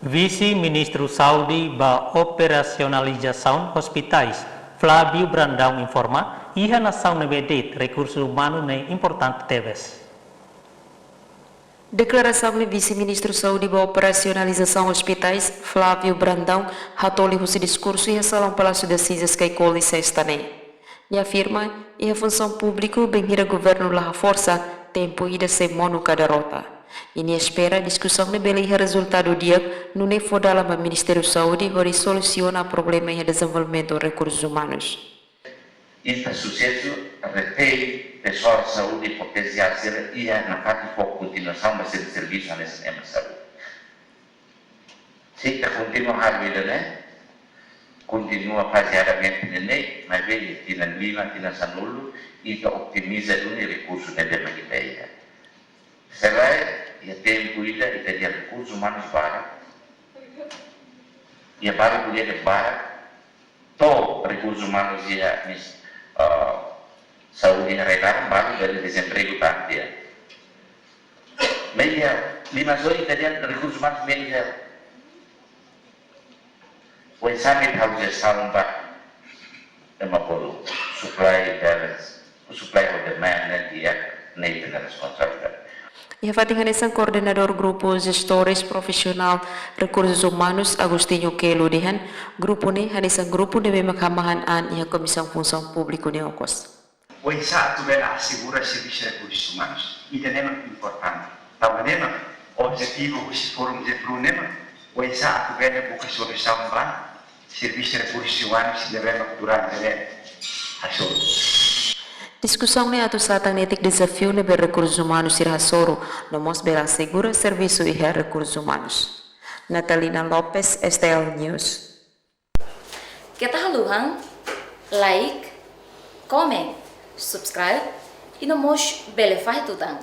Vice-Ministro Saudi ba operacionalização hospitais, Flávio Brandão informa, e a nação nebedet recursos humanos é importante teves. Declaração do Vice-Ministro Saúde para Operacionalização Hospitais, Flávio Brandão, ratoli o seu discurso e a Salão Palácio de Cisas que colhe sexta-nem. E afirma que a função pública bem ir a governo lá força, tempo ida ser mono cada rota. E nem espera a discussão de beleza resultado do dia no nefo da Ministério da Saúde para solucionar o problema de desenvolvimento de recursos humanos. Este sucesso retém pessoal de saúde potencial ser e na parte de continuação vai ser de serviço ao sistema de saúde. Se está continuar a vida, né? Continua faseadamente, né? Mas bem, tina lima, tina sanulo e está optimiza os recursos da demanda. Será e tempo ida e tem recursos humanos para e para poder para todo recursos humanos e saúde redaram baru dari desemprego dia. Media 5 horas italian recursos humanos media. O exame harus sambak polo supply balance, supply of demand dan dia naik dengan responsabilitas. E a fatinganisan coordenador grupo gestores profissional recursos humanos Agostinho Kelo dihan grupo ni hanisan grupo de memakamahan an e a comissão função público ni okos. O exato verá assegurar serviços de recursos humanos. Isso é muito importante. Também o objetivo do fórum de problema, o exato verá a solução para serviços de recursos humanos que devemos durante a solução. Discussão ne atu satang netik desafio ne ber recursos humanos sirha soro nomos bela segura serviço e recursos humanos. Natalina Lopes, STL News. Kita haluhang, like, comment, subscribe e nomos bele faz tudang.